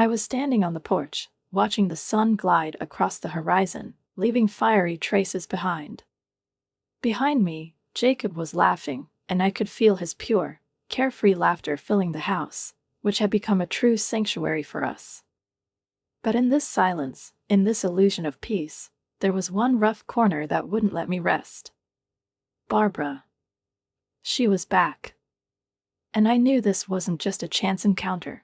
I was standing on the porch, watching the sun glide across the horizon, leaving fiery traces behind. Behind me, Jacob was laughing, and I could feel his pure, carefree laughter filling the house, which had become a true sanctuary for us. But in this silence, in this illusion of peace, there was one rough corner that wouldn't let me rest. Barbara. She was back. And I knew this wasn't just a chance encounter.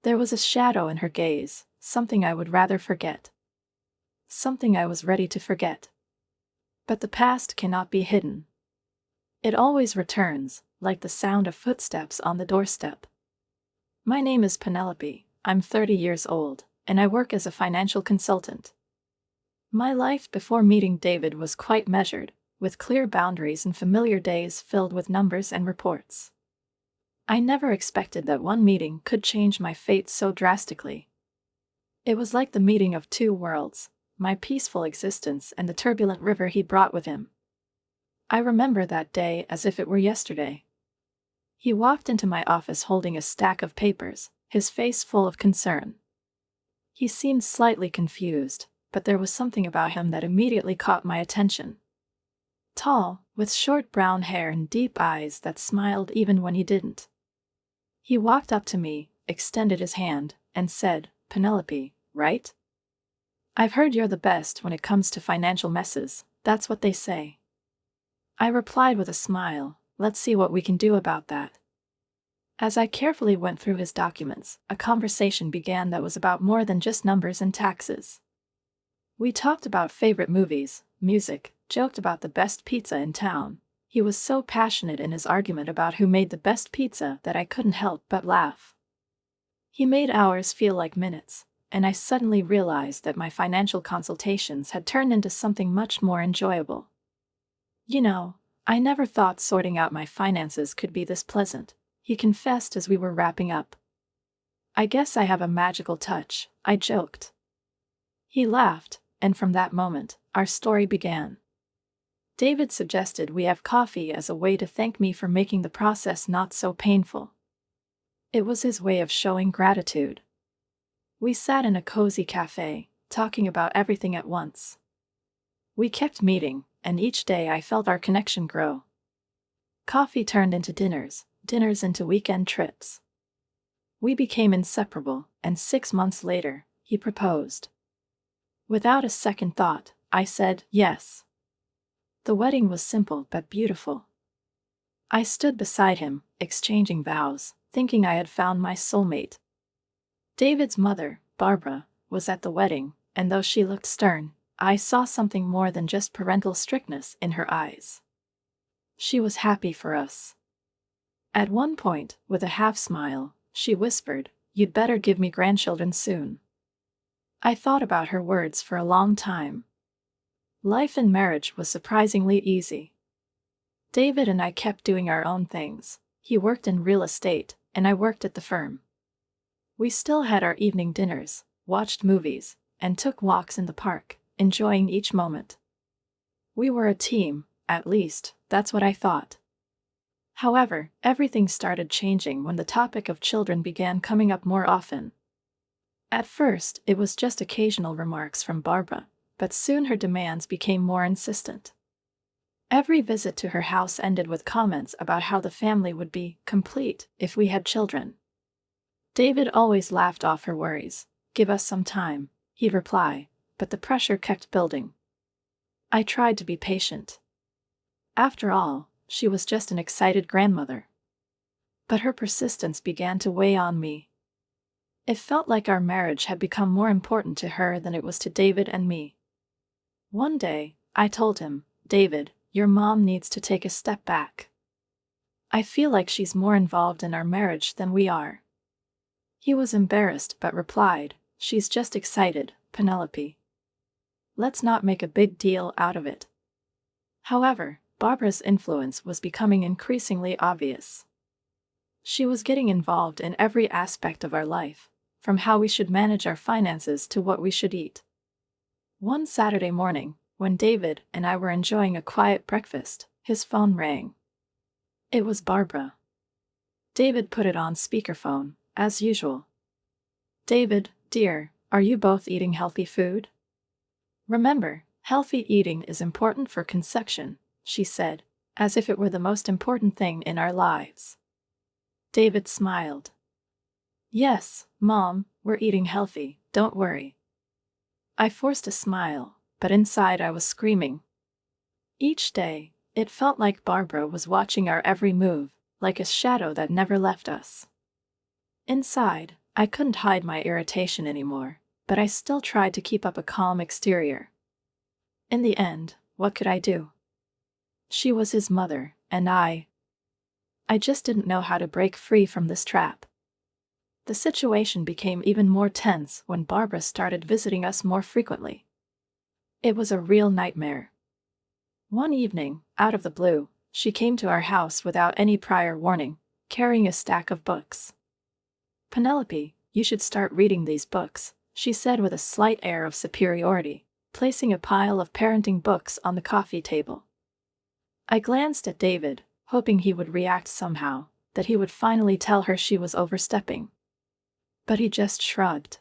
There was a shadow in her gaze, something I would rather forget. Something I was ready to forget. But the past cannot be hidden. It always returns, like the sound of footsteps on the doorstep. My name is Penelope, I'm 30 years old, and I work as a financial consultant. My life before meeting David was quite measured, with clear boundaries and familiar days filled with numbers and reports. I never expected that one meeting could change my fate so drastically. It was like the meeting of two worlds, my peaceful existence and the turbulent river he brought with him. I remember that day as if it were yesterday. He walked into my office holding a stack of papers, his face full of concern. He seemed slightly confused, but there was something about him that immediately caught my attention. Tall, with short brown hair and deep eyes that smiled even when he didn't. He walked up to me, extended his hand, and said, "Penelope, right? I've heard you're the best when it comes to financial messes, that's what they say." I replied with a smile, "Let's see what we can do about that." As I carefully went through his documents, a conversation began that was about more than just numbers and taxes. We talked about favorite movies, music, joked about the best pizza in town. He was so passionate in his argument about who made the best pizza that I couldn't help but laugh. He made hours feel like minutes, and I suddenly realized that my financial consultations had turned into something much more enjoyable. "You know, I never thought sorting out my finances could be this pleasant," he confessed as we were wrapping up. "I guess I have a magical touch," I joked. He laughed, and from that moment, our story began. David suggested we have coffee as a way to thank me for making the process not so painful. It was his way of showing gratitude. We sat in a cozy cafe, talking about everything at once. We kept meeting, and each day I felt our connection grow. Coffee turned into dinners, dinners into weekend trips. We became inseparable, and 6 months later, he proposed. Without a second thought, I said yes. The wedding was simple but beautiful. I stood beside him, exchanging vows, thinking I had found my soulmate. David's mother, Barbara, was at the wedding, and though she looked stern, I saw something more than just parental strictness in her eyes. She was happy for us. At one point, with a half-smile, she whispered, "You'd better give me grandchildren soon." I thought about her words for a long time. Life in marriage was surprisingly easy. David and I kept doing our own things. He worked in real estate, and I worked at the firm. We still had our evening dinners, watched movies, and took walks in the park, enjoying each moment. We were a team, at least, that's what I thought. However, everything started changing when the topic of children began coming up more often. At first, it was just occasional remarks from Barbara, but soon her demands became more insistent. Every visit to her house ended with comments about how the family would be complete if we had children. David always laughed off her worries. "Give us some time," he'd reply, but the pressure kept building. I tried to be patient. After all, she was just an excited grandmother. But her persistence began to weigh on me. It felt like our marriage had become more important to her than it was to David and me. One day, I told him, "David, your mom needs to take a step back. I feel like she's more involved in our marriage than we are." He was embarrassed but replied, "She's just excited, Penelope. Let's not make a big deal out of it." However, Barbara's influence was becoming increasingly obvious. She was getting involved in every aspect of our life, from how we should manage our finances to what we should eat. One Saturday morning, when David and I were enjoying a quiet breakfast, his phone rang. It was Barbara. David put it on speakerphone, as usual. David, dear, are you both eating healthy food? Remember, healthy eating is important for conception, she said, as if it were the most important thing in our lives. David smiled. Yes, Mom, we're eating healthy, don't worry. I forced a smile, but inside I was screaming. Each day, it felt like Barbara was watching our every move, like a shadow that never left us. Inside, I couldn't hide my irritation anymore, but I still tried to keep up a calm exterior. In the end, what could I do? She was his mother, and I just didn't know how to break free from this trap. The situation became even more tense when Barbara started visiting us more frequently. It was a real nightmare. One evening, out of the blue, she came to our house without any prior warning, carrying a stack of books. Penelope, you should start reading these books, she said with a slight air of superiority, placing a pile of parenting books on the coffee table. I glanced at David, hoping he would react somehow, that he would finally tell her she was overstepping. But he just shrugged.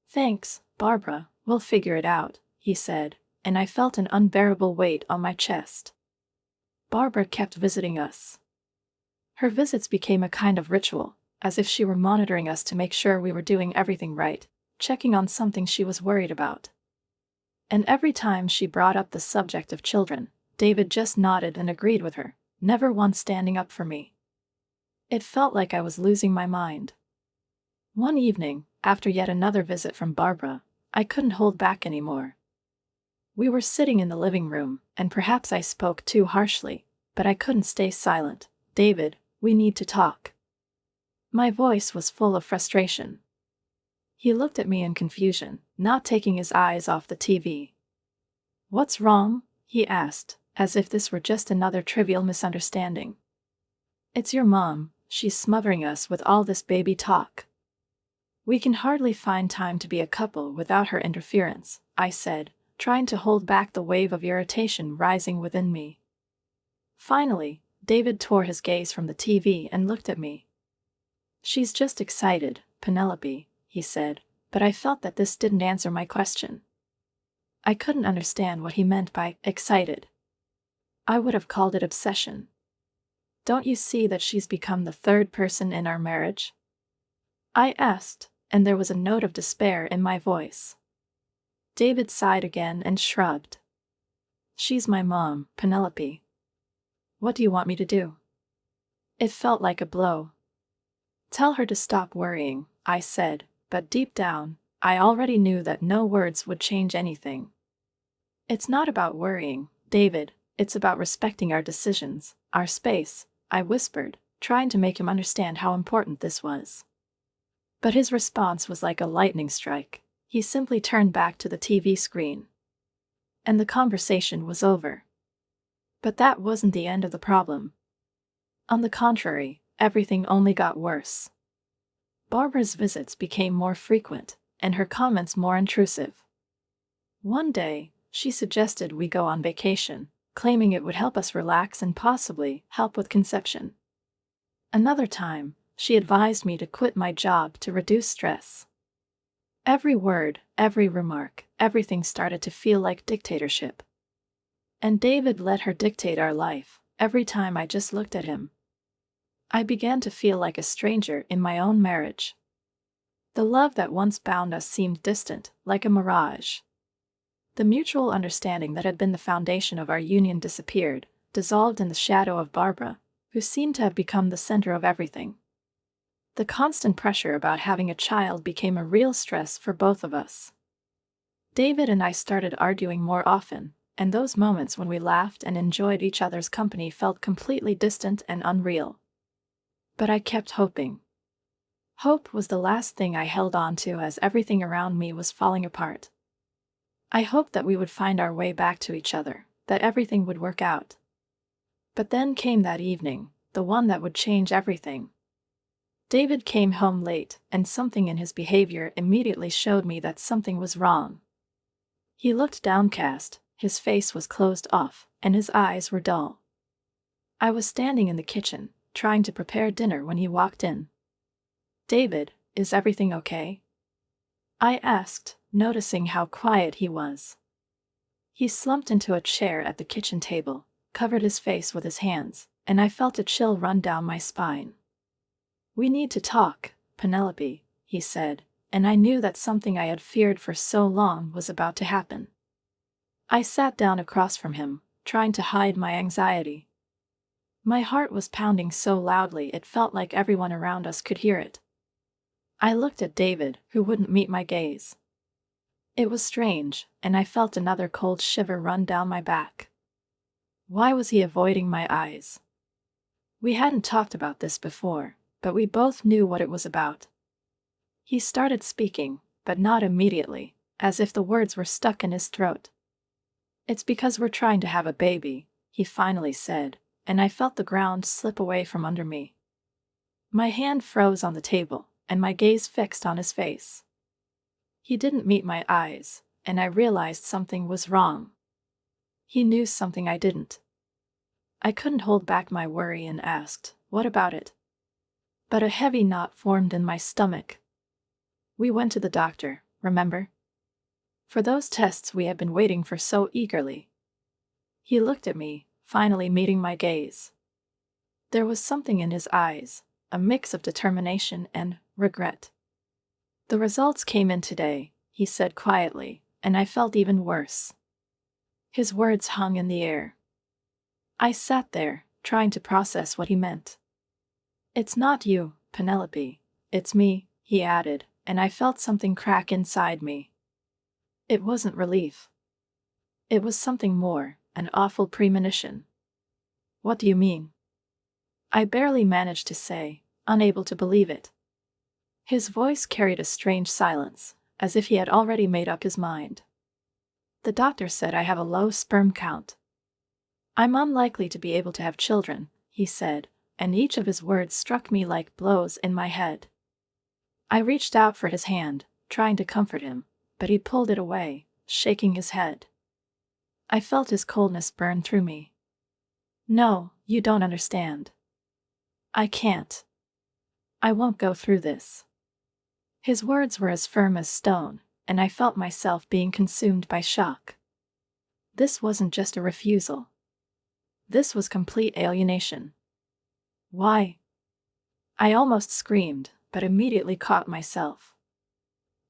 Thanks, Barbara, we'll figure it out, he said, and I felt an unbearable weight on my chest. Barbara kept visiting us. Her visits became a kind of ritual, as if she were monitoring us to make sure we were doing everything right, checking on something she was worried about. And every time she brought up the subject of children, David just nodded and agreed with her, never once standing up for me. It felt like I was losing my mind. One evening, after yet another visit from Barbara, I couldn't hold back anymore. We were sitting in the living room, and perhaps I spoke too harshly, but I couldn't stay silent. David, we need to talk. My voice was full of frustration. He looked at me in confusion, not taking his eyes off the TV. What's wrong? He asked, as if this were just another trivial misunderstanding. It's your mom, she's smothering us with all this baby talk. We can hardly find time to be a couple without her interference, I said, trying to hold back the wave of irritation rising within me. Finally, David tore his gaze from the TV and looked at me. She's just excited, Penelope, he said, but I felt that this didn't answer my question. I couldn't understand what he meant by excited. I would have called it obsession. Don't you see that she's become the third person in our marriage? I asked, and there was a note of despair in my voice. David sighed again and shrugged. She's my mom, Penelope. What do you want me to do? It felt like a blow. Tell her to stop worrying, I said, but deep down, I already knew that no words would change anything. It's not about worrying, David, it's about respecting our decisions, our space, I whispered, trying to make him understand how important this was. But his response was like a lightning strike. He simply turned back to the TV screen. And the conversation was over. But that wasn't the end of the problem. On the contrary, everything only got worse. Barbara's visits became more frequent, and her comments more intrusive. One day, she suggested we go on vacation, claiming it would help us relax and possibly help with conception. Another time, she advised me to quit my job to reduce stress. Every word, every remark, everything started to feel like dictatorship. And David let her dictate our life, every time I just looked at him. I began to feel like a stranger in my own marriage. The love that once bound us seemed distant, like a mirage. The mutual understanding that had been the foundation of our union disappeared, dissolved in the shadow of Barbara, who seemed to have become the center of everything. The constant pressure about having a child became a real stress for both of us. David and I started arguing more often, and those moments when we laughed and enjoyed each other's company felt completely distant and unreal. But I kept hoping. Hope was the last thing I held on to as everything around me was falling apart. I hoped that we would find our way back to each other, that everything would work out. But then came that evening, the one that would change everything. David came home late, and something in his behavior immediately showed me that something was wrong. He looked downcast, his face was closed off, and his eyes were dull. I was standing in the kitchen, trying to prepare dinner when he walked in. "David, is everything okay?" I asked, noticing how quiet he was. He slumped into a chair at the kitchen table, covered his face with his hands, and I felt a chill run down my spine. "We need to talk, Penelope," he said, and I knew that something I had feared for so long was about to happen. I sat down across from him, trying to hide my anxiety. My heart was pounding so loudly it felt like everyone around us could hear it. I looked at David, who wouldn't meet my gaze. It was strange, and I felt another cold shiver run down my back. Why was he avoiding my eyes? We hadn't talked about this before, but we both knew what it was about. He started speaking, but not immediately, as if the words were stuck in his throat. "It's because we're trying to have a baby," he finally said, and I felt the ground slip away from under me. My hand froze on the table, and my gaze fixed on his face. He didn't meet my eyes, and I realized something was wrong. He knew something I didn't. I couldn't hold back my worry and asked, "What about it?" But a heavy knot formed in my stomach. "We went to the doctor, remember? For those tests we had been waiting for so eagerly." He looked at me, finally meeting my gaze. There was something in his eyes, a mix of determination and regret. "The results came in today," he said quietly, and I felt even worse. His words hung in the air. I sat there, trying to process what he meant. "It's not you, Penelope. It's me," he added, and I felt something crack inside me. It wasn't relief. It was something more, an awful premonition. "What do you mean?" I barely managed to say, unable to believe it. His voice carried a strange silence, as if he had already made up his mind. "The doctor said I have a low sperm count. I'm unlikely to be able to have children," he said, and each of his words struck me like blows in my head. I reached out for his hand, trying to comfort him, but he pulled it away, shaking his head. I felt his coldness burn through me. "No, you don't understand. I can't. I won't go through this." His words were as firm as stone, and I felt myself being consumed by shock. This wasn't just a refusal. This was complete alienation. "Why?" I almost screamed, but immediately caught myself.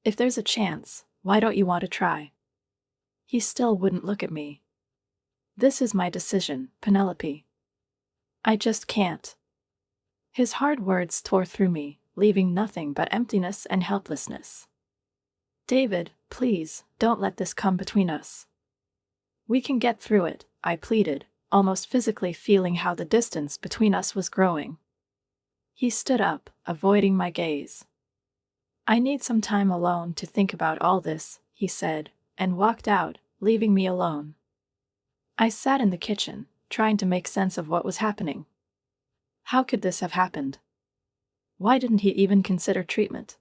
"If there's a chance, why don't you want to try?" He still wouldn't look at me. "This is my decision, Penelope. I just can't." His hard words tore through me, leaving nothing but emptiness and helplessness. "David, please, don't let this come between us. We can get through it," I pleaded, almost physically feeling how the distance between us was growing. He stood up, avoiding my gaze. "I need some time alone to think about all this," he said, and walked out, leaving me alone. I sat in the kitchen, trying to make sense of what was happening. How could this have happened? Why didn't he even consider treatment?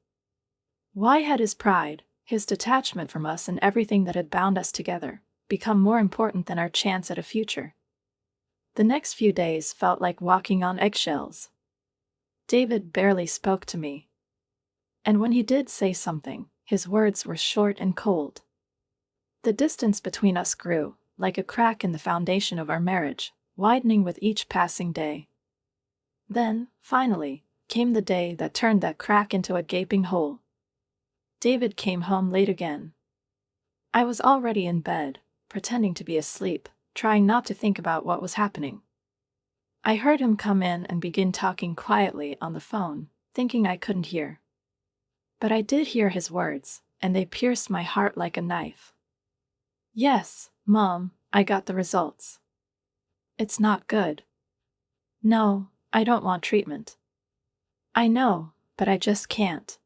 Why had his pride, his detachment from us and everything that had bound us together, become more important than our chance at a future? The next few days felt like walking on eggshells. David barely spoke to me. And when he did say something, his words were short and cold. The distance between us grew, like a crack in the foundation of our marriage, widening with each passing day. Then, finally, came the day that turned that crack into a gaping hole. David came home late again. I was already in bed, pretending to be asleep, trying not to think about what was happening. I heard him come in and begin talking quietly on the phone, thinking I couldn't hear. But I did hear his words, and they pierced my heart like a knife. "Yes, Mom, I got the results." "It's not good." "No, I don't want treatment." "I know, but I just can't."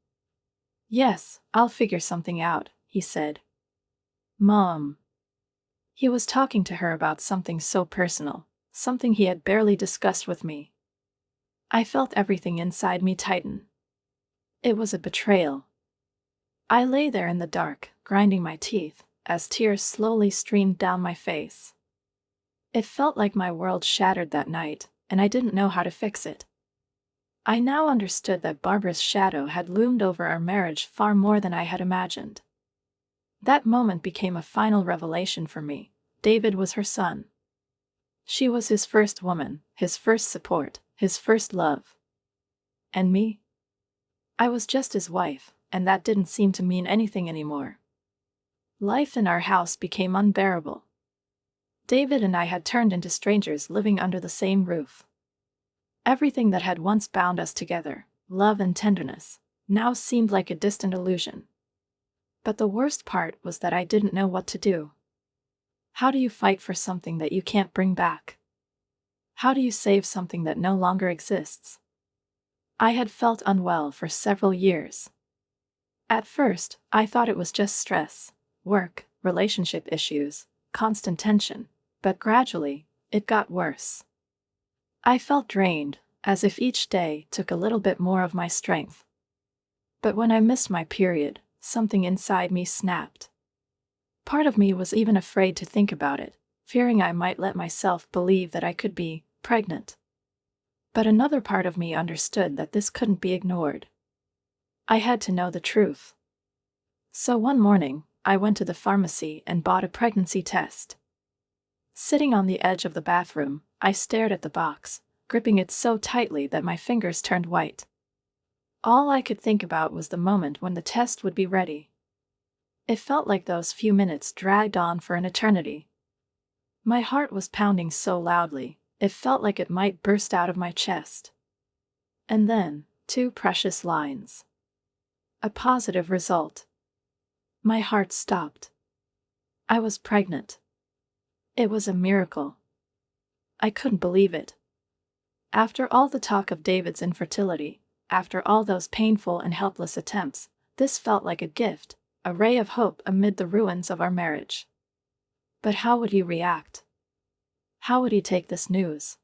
"Yes, I'll figure something out," he said. "Mom." He was talking to her about something so personal, something he had barely discussed with me. I felt everything inside me tighten. It was a betrayal. I lay there in the dark, grinding my teeth, as tears slowly streamed down my face. It felt like my world shattered that night, and I didn't know how to fix it. I now understood that Barbara's shadow had loomed over our marriage far more than I had imagined. That moment became a final revelation for me. David was her son. She was his first woman, his first support, his first love. And me? I was just his wife, and that didn't seem to mean anything anymore. Life in our house became unbearable. David and I had turned into strangers living under the same roof. Everything that had once bound us together, love and tenderness, now seemed like a distant illusion. But the worst part was that I didn't know what to do. How do you fight for something that you can't bring back? How do you save something that no longer exists? I had felt unwell for several years. At first, I thought it was just stress, work, relationship issues, constant tension, but gradually, it got worse. I felt drained, as if each day took a little bit more of my strength. But when I missed my period, something inside me snapped. Part of me was even afraid to think about it, fearing I might let myself believe that I could be pregnant. But another part of me understood that this couldn't be ignored. I had to know the truth. So one morning, I went to the pharmacy and bought a pregnancy test. Sitting on the edge of the bathroom, I stared at the box, gripping it so tightly that my fingers turned white. All I could think about was the moment when the test would be ready. It felt like those few minutes dragged on for an eternity. My heart was pounding so loudly, it felt like it might burst out of my chest. And then, two precious lines. A positive result. My heart stopped. I was pregnant. It was a miracle. I couldn't believe it. After all the talk of David's infertility, after all those painful and helpless attempts, this felt like a gift, a ray of hope amid the ruins of our marriage. But how would he react? How would he take this news?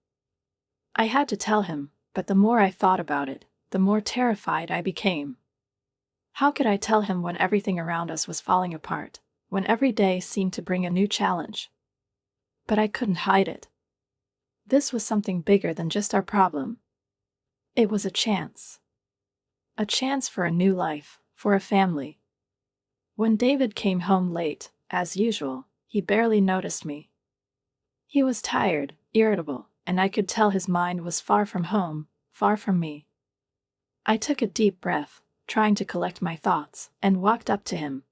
I had to tell him, but the more I thought about it, the more terrified I became. How could I tell him when everything around us was falling apart, when every day seemed to bring a new challenge? But I couldn't hide it. This was something bigger than just our problem. It was a chance. A chance for a new life, for a family. When David came home late, as usual, he barely noticed me. He was tired, irritable, and I could tell his mind was far from home, far from me. I took a deep breath, trying to collect my thoughts, and walked up to him.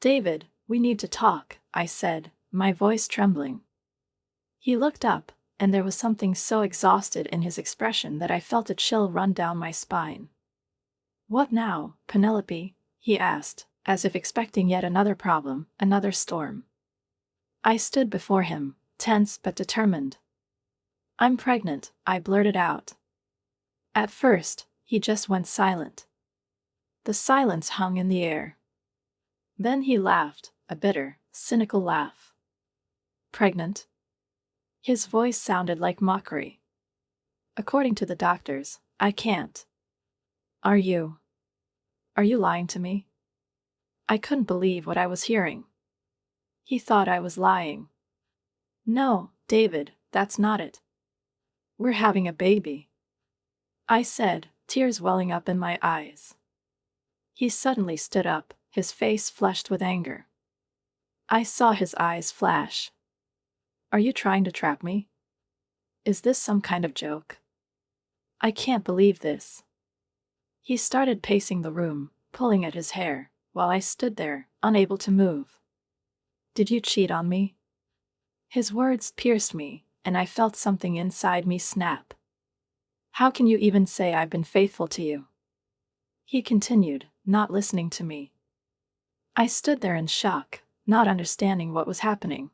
"David, we need to talk," I said, my voice trembling. He looked up, and there was something so exhausted in his expression that I felt a chill run down my spine. "What now, Penelope?" he asked, as if expecting yet another problem, another storm. I stood before him, tense but determined. "I'm pregnant," I blurted out. At first, he just went silent. The silence hung in the air. Then he laughed, a bitter, cynical laugh. "Pregnant?" His voice sounded like mockery. "According to the doctors, I can't." Are you lying to me?" I couldn't believe what I was hearing. He thought I was lying. "No, David, that's not it. We're having a baby," I said, tears welling up in my eyes. He suddenly stood up, his face flushed with anger. I saw his eyes flash. "Are you trying to trap me? Is this some kind of joke? I can't believe this." He started pacing the room, pulling at his hair, while I stood there, unable to move. "Did you cheat on me?" His words pierced me, and I felt something inside me snap. "How can you even say I've been faithful to you?" He continued, not listening to me. I stood there in shock, not understanding what was happening.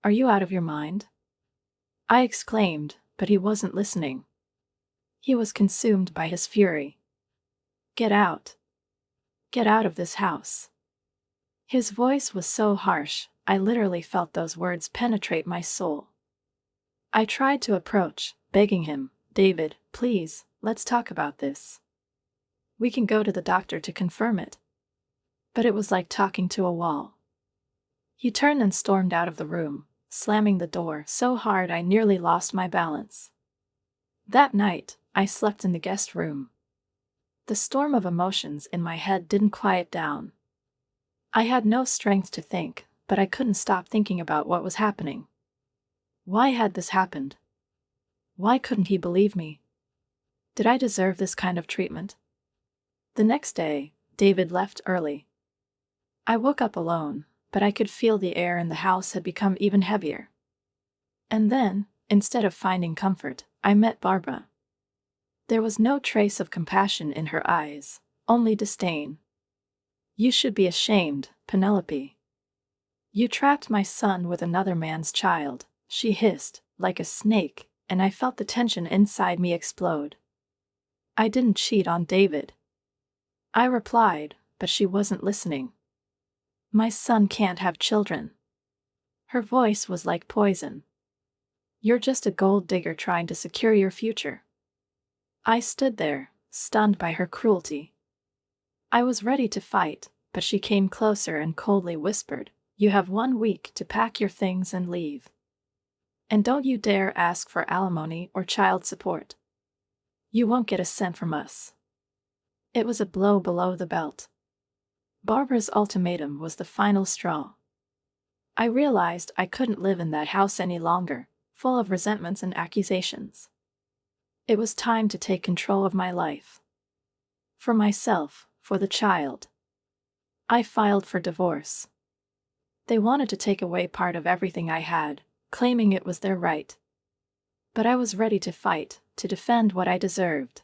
"Are you out of your mind?" I exclaimed, but he wasn't listening. He was consumed by his fury. "Get out. Get out of this house." His voice was so harsh, I literally felt those words penetrate my soul. I tried to approach, begging him, "David, please, let's talk about this. We can go to the doctor to confirm it." But it was like talking to a wall. He turned and stormed out of the room, slamming the door so hard I nearly lost my balance. That night, I slept in the guest room. The storm of emotions in my head didn't quiet down. I had no strength to think, but I couldn't stop thinking about what was happening. Why had this happened? Why couldn't he believe me? Did I deserve this kind of treatment? The next day, David left early. I woke up alone, but I could feel the air in the house had become even heavier. And then, instead of finding comfort, I met Barbara. There was no trace of compassion in her eyes, only disdain. "You should be ashamed, Penelope. You trapped my son with another man's child," she hissed, like a snake, and I felt the tension inside me explode. "I didn't cheat on David," I replied, but she wasn't listening. "My son can't have children." Her voice was like poison. "You're just a gold digger trying to secure your future." I stood there, stunned by her cruelty. I was ready to fight, but she came closer and coldly whispered, "You have 1 week to pack your things and leave. And don't you dare ask for alimony or child support. You won't get a cent from us." It was a blow below the belt. Barbara's ultimatum was the final straw. I realized I couldn't live in that house any longer, full of resentments and accusations. It was time to take control of my life. For myself, for the child. I filed for divorce. They wanted to take away part of everything I had, claiming it was their right. But I was ready to fight, to defend what I deserved.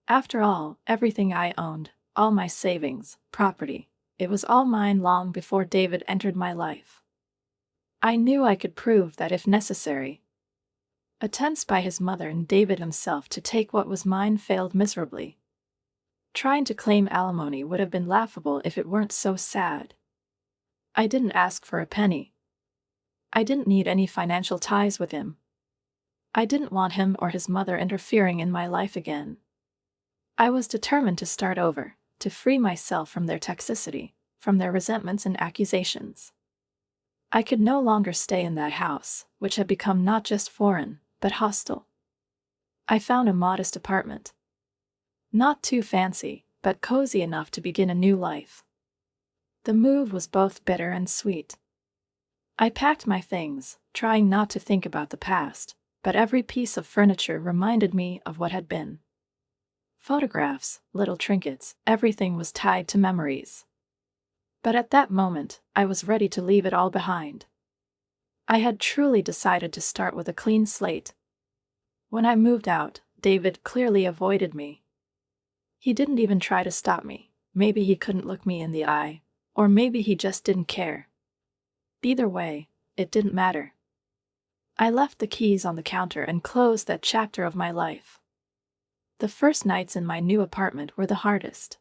After all, everything I owned, all my savings, property, it was all mine long before David entered my life. I knew I could prove that if necessary. Attempts by his mother and David himself to take what was mine failed miserably. Trying to claim alimony would have been laughable if it weren't so sad. I didn't ask for a penny. I didn't need any financial ties with him. I didn't want him or his mother interfering in my life again. I was determined to start over, to free myself from their toxicity, from their resentments and accusations. I could no longer stay in that house, which had become not just foreign, but hostile. I found a modest apartment. Not too fancy, but cozy enough to begin a new life. The move was both bitter and sweet. I packed my things, trying not to think about the past, but every piece of furniture reminded me of what had been. Photographs, little trinkets, everything was tied to memories. But at that moment, I was ready to leave it all behind. I had truly decided to start with a clean slate. When I moved out, David clearly avoided me. He didn't even try to stop me. Maybe he couldn't look me in the eye, or maybe he just didn't care. Either way, it didn't matter. I left the keys on the counter and closed that chapter of my life. The first nights in my new apartment were the hardest.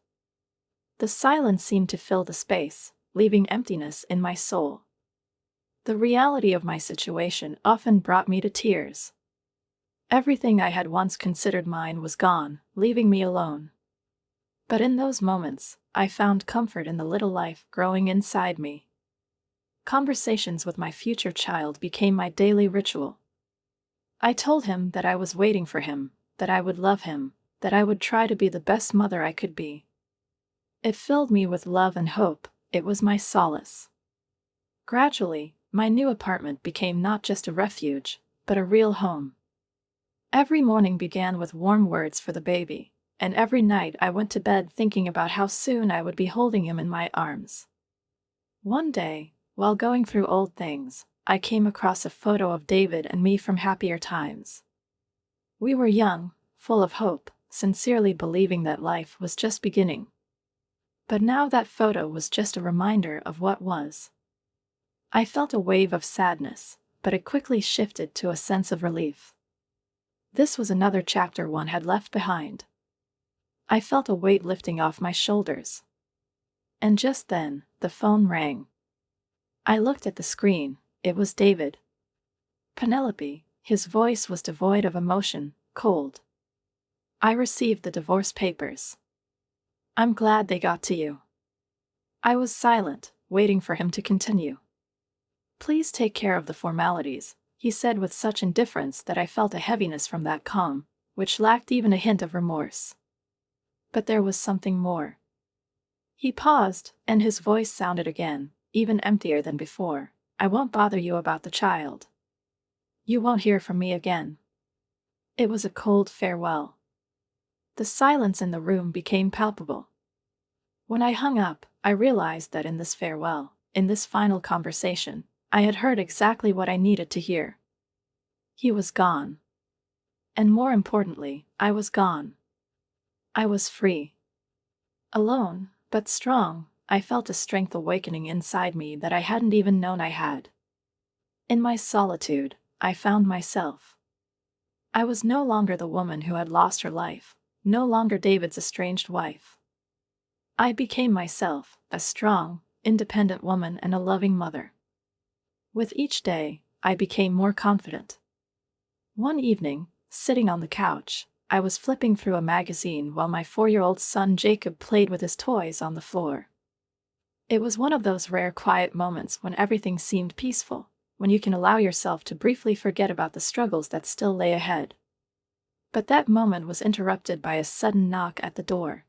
The silence seemed to fill the space, leaving emptiness in my soul. The reality of my situation often brought me to tears. Everything I had once considered mine was gone, leaving me alone. But in those moments, I found comfort in the little life growing inside me. Conversations with my future child became my daily ritual. I told him that I was waiting for him, that I would love him, that I would try to be the best mother I could be. It filled me with love and hope. It was my solace. Gradually, my new apartment became not just a refuge, but a real home. Every morning began with warm words for the baby, and every night I went to bed thinking about how soon I would be holding him in my arms. One day, while going through old things, I came across a photo of David and me from happier times. We were young, full of hope, sincerely believing that life was just beginning. But now that photo was just a reminder of what was. I felt a wave of sadness, but it quickly shifted to a sense of relief. This was another chapter one had left behind. I felt a weight lifting off my shoulders. And just then, the phone rang. I looked at the screen. It was David. Penelope, his voice was devoid of emotion, cold. "I received the divorce papers. I'm glad they got to you." I was silent, waiting for him to continue. "Please take care of the formalities," he said with such indifference that I felt a heaviness from that calm, which lacked even a hint of remorse. But there was something more. He paused, and his voice sounded again, even emptier than before. I won't bother you about the child. You won't hear from me again. It was a cold farewell. The silence in the room became palpable. When I hung up, I realized that in this farewell, in this final conversation, I had heard exactly what I needed to hear. He was gone. And more importantly, I was gone. I was free. Alone, but strong, I felt a strength awakening inside me that I hadn't even known I had. In my solitude, I found myself. I was no longer the woman who had lost her life, no longer David's estranged wife. I became myself, a strong, independent woman and a loving mother. With each day, I became more confident. One evening, sitting on the couch, I was flipping through a magazine while my 4-year-old son Jacob played with his toys on the floor. It was one of those rare quiet moments when everything seemed peaceful, when you can allow yourself to briefly forget about the struggles that still lay ahead. But that moment was interrupted by a sudden knock at the door.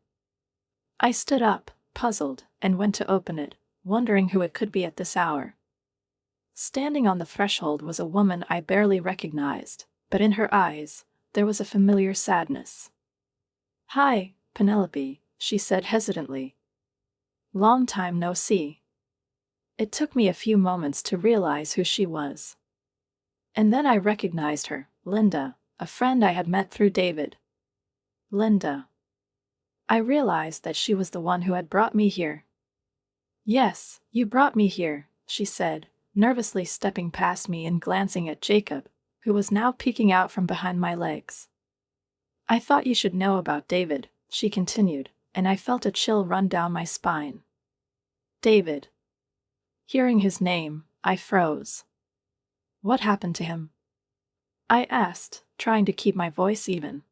I stood up, puzzled, and went to open it, wondering who it could be at this hour. Standing on the threshold was a woman I barely recognized, but in her eyes, there was a familiar sadness. "Hi, Penelope," she said hesitantly. "Long time no see." It took me a few moments to realize who she was. And then I recognized her, Linda, a friend I had met through David. Linda. I realized that she was the one who had brought me here. "Yes, you brought me here," she said, nervously stepping past me and glancing at Jacob, who was now peeking out from behind my legs. "I thought you should know about David," she continued, and I felt a chill run down my spine. David. Hearing his name, I froze. What happened to him? I asked, trying to keep my voice even.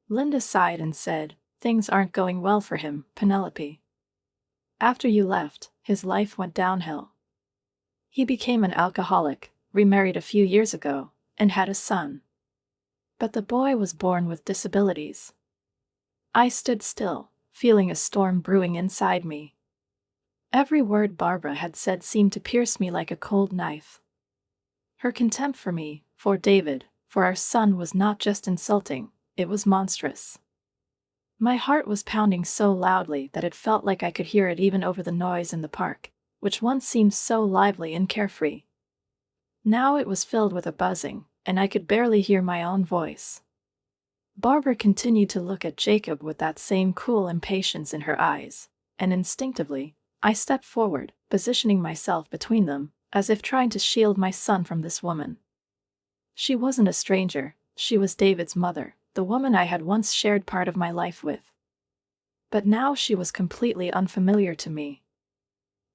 Linda sighed and said, "Things aren't going well for him, Penelope. After you left, his life went downhill. He became an alcoholic, remarried a few years ago, and had a son. But the boy was born with disabilities." I stood still, feeling a storm brewing inside me. Every word Barbara had said seemed to pierce me like a cold knife. Her contempt for me, for David, for our son was not just insulting, it was monstrous. My heart was pounding so loudly that it felt like I could hear it even over the noise in the park, which once seemed so lively and carefree. Now it was filled with a buzzing, and I could barely hear my own voice. Barbara continued to look at Jacob with that same cool impatience in her eyes, and instinctively, I stepped forward, positioning myself between them, as if trying to shield my son from this woman. She wasn't a stranger, she was David's mother, the woman I had once shared part of my life with. But now she was completely unfamiliar to me.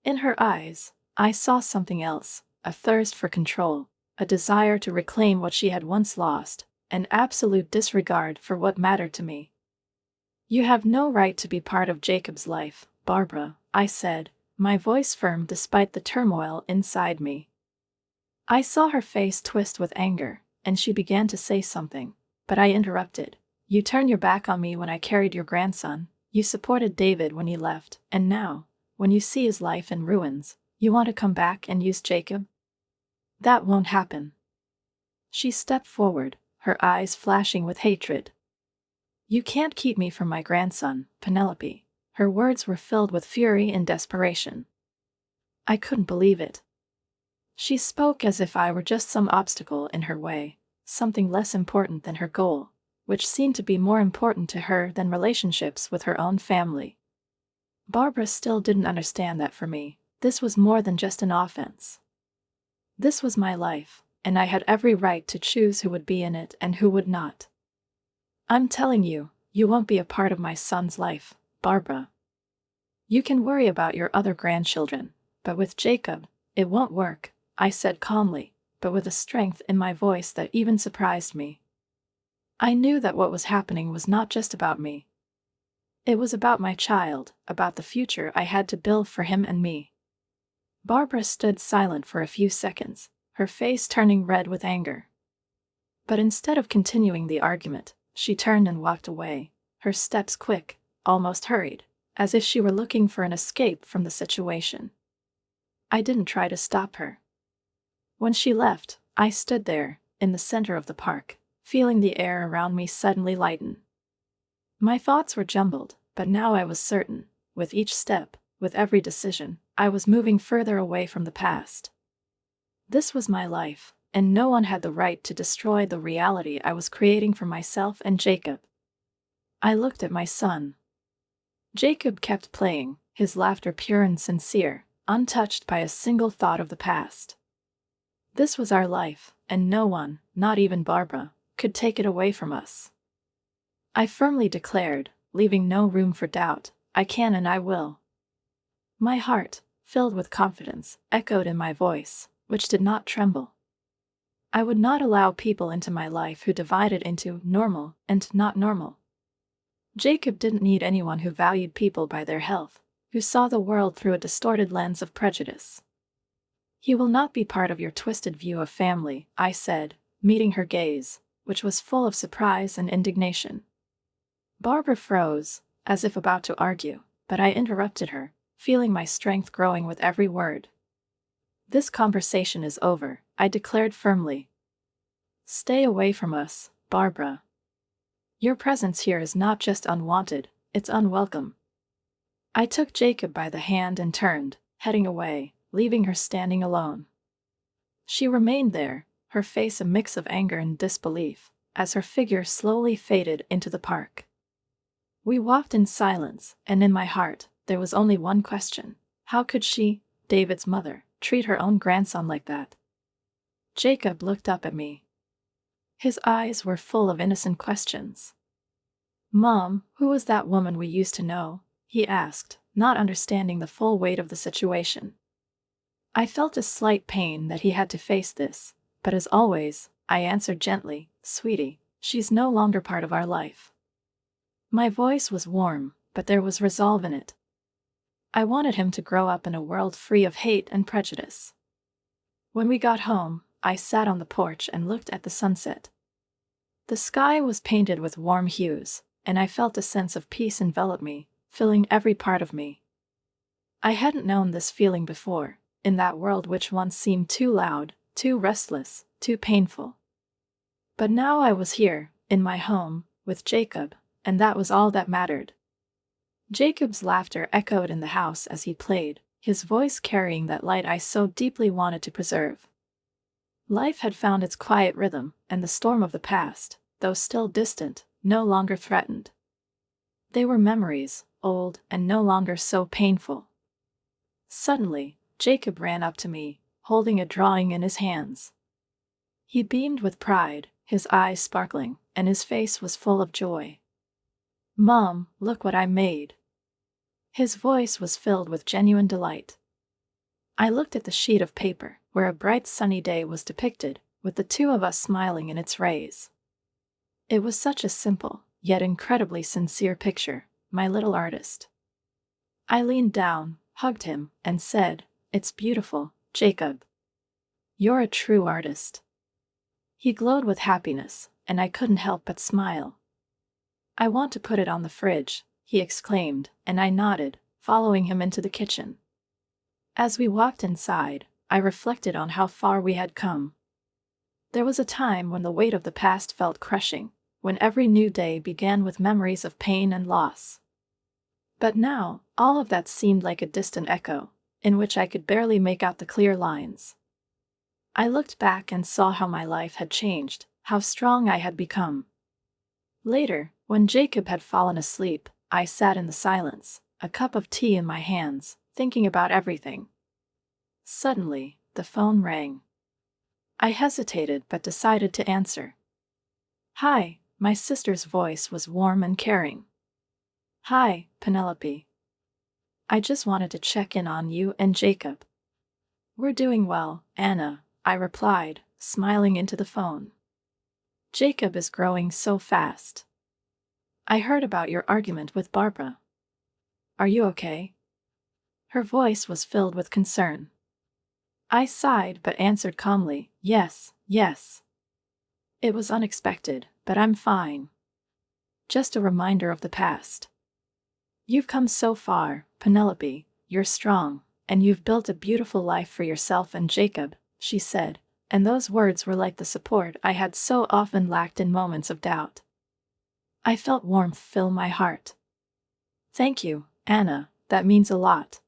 In her eyes, I saw something else, a thirst for control, a desire to reclaim what she had once lost, an absolute disregard for what mattered to me. "You have no right to be part of Jacob's life, Barbara," I said, my voice firm despite the turmoil inside me. I saw her face twist with anger, and she began to say something, but I interrupted. "You turned your back on me when I carried your grandson, you supported David when he left, and now, when you see his life in ruins, you want to come back and use Jacob? That won't happen." She stepped forward, her eyes flashing with hatred. "You can't keep me from my grandson, Penelope." Her words were filled with fury and desperation. I couldn't believe it. She spoke as if I were just some obstacle in her way, something less important than her goal, which seemed to be more important to her than relationships with her own family. Barbara still didn't understand that for me, this was more than just an offense. This was my life, and I had every right to choose who would be in it and who would not. "I'm telling you, you won't be a part of my son's life, Barbara. You can worry about your other grandchildren, but with Jacob, it won't work," I said calmly, but with a strength in my voice that even surprised me. I knew that what was happening was not just about me. It was about my child, about the future I had to build for him and me. Barbara stood silent for a few seconds, her face turning red with anger. But instead of continuing the argument, She turned and walked away, her steps quick, almost hurried, as if she were looking for an escape from the situation. I didn't try to stop her. When she left, I stood there, in the center of the park, feeling the air around me suddenly lighten. My thoughts were jumbled, but now I was certain, with each step, with every decision, I was moving further away from the past. This was my life, and no one had the right to destroy the reality I was creating for myself and Jacob. I looked at my son. Jacob kept playing, his laughter pure and sincere, untouched by a single thought of the past. This was our life, and no one, not even Barbara, could take it away from us. I firmly declared, leaving no room for doubt, I can and I will. My heart, filled with confidence, echoed in my voice, which did not tremble. I would not allow people into my life who divided into normal and not normal. Jacob didn't need anyone who valued people by their health, who saw the world through a distorted lens of prejudice. He will not be part of your twisted view of family, I said, meeting her gaze, which was full of surprise and indignation. Barbara froze, as if about to argue, but I interrupted her, feeling my strength growing with every word. This conversation is over, I declared firmly. Stay away from us, Barbara. Your presence here is not just unwanted, it's unwelcome. I took Jacob by the hand and turned, heading away, leaving her standing alone. She remained there, her face a mix of anger and disbelief, as her figure slowly faded into the park. We walked in silence, and in my heart, there was only one question. How could she, David's mother, treat her own grandson like that? Jacob looked up at me. His eyes were full of innocent questions. Mom, who was that woman we used to know? He asked, not understanding the full weight of the situation. I felt a slight pain that he had to face this, but as always, I answered gently, Sweetie, she's no longer part of our life. My voice was warm, but there was resolve in it. I wanted him to grow up in a world free of hate and prejudice. When we got home, I sat on the porch and looked at the sunset. The sky was painted with warm hues, and I felt a sense of peace envelop me, filling every part of me. I hadn't known this feeling before, in that world which once seemed too loud, too restless, too painful. But now I was here, in my home, with Jacob, and that was all that mattered. Jacob's laughter echoed in the house as he played, his voice carrying that light I so deeply wanted to preserve. Life had found its quiet rhythm, and the storm of the past, though still distant, no longer threatened. They were memories, old and no longer so painful. Suddenly, Jacob ran up to me, holding a drawing in his hands. He beamed with pride, his eyes sparkling, and his face was full of joy. Mom, look what I made. His voice was filled with genuine delight. I looked at the sheet of paper, where a bright sunny day was depicted, with the two of us smiling in its rays. It was such a simple, yet incredibly sincere picture, my little artist. I leaned down, hugged him, and said, It's beautiful, Jacob. You're a true artist. He glowed with happiness, and I couldn't help but smile. I want to put it on the fridge, he exclaimed, and I nodded, following him into the kitchen. As we walked inside, I reflected on how far we had come. There was a time when the weight of the past felt crushing, when every new day began with memories of pain and loss. But now, all of that seemed like a distant echo, in which I could barely make out the clear lines. I looked back and saw how my life had changed, how strong I had become. Later, when Jacob had fallen asleep, I sat in the silence, a cup of tea in my hands, thinking about everything. Suddenly, the phone rang. I hesitated but decided to answer. Hi, my sister's voice was warm and caring. Hi, Penelope. I just wanted to check in on you and Jacob. We're doing well, Anna, I replied, smiling into the phone. Jacob is growing so fast. I heard about your argument with Barbara. Are you okay? Her voice was filled with concern. I sighed but answered calmly, Yes, yes. It was unexpected, but I'm fine. just a reminder of the past. You've come so far, Penelope, you're strong, and you've built a beautiful life for yourself and Jacob, she said, and those words were like the support I had so often lacked in moments of doubt. I felt warmth fill my heart. Thank you, Anna, that means a lot.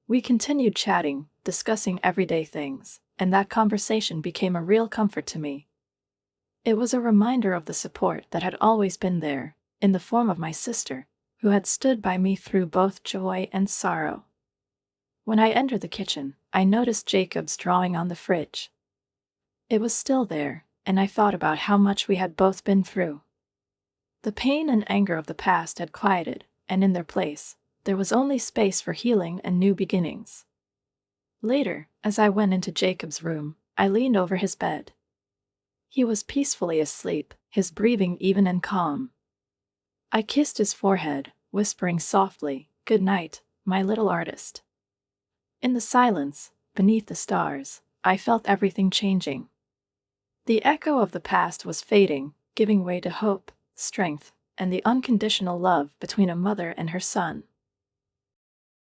We continued chatting, discussing everyday things, and that conversation became a real comfort to me. It was a reminder of the support that had always been there, in the form of my sister, who had stood by me through both joy and sorrow. When I entered the kitchen, I noticed Jacob's drawing on the fridge. It was still there, and I thought about how much we had both been through. The pain and anger of the past had quieted, and in their place, there was only space for healing and new beginnings. Later, as I went into Jacob's room, I leaned over his bed. He was peacefully asleep, his breathing even and calm. I kissed his forehead, whispering softly, "Good night, my little artist." In the silence, beneath the stars, I felt everything changing. The echo of the past was fading, giving way to hope, strength, and the unconditional love between a mother and her son.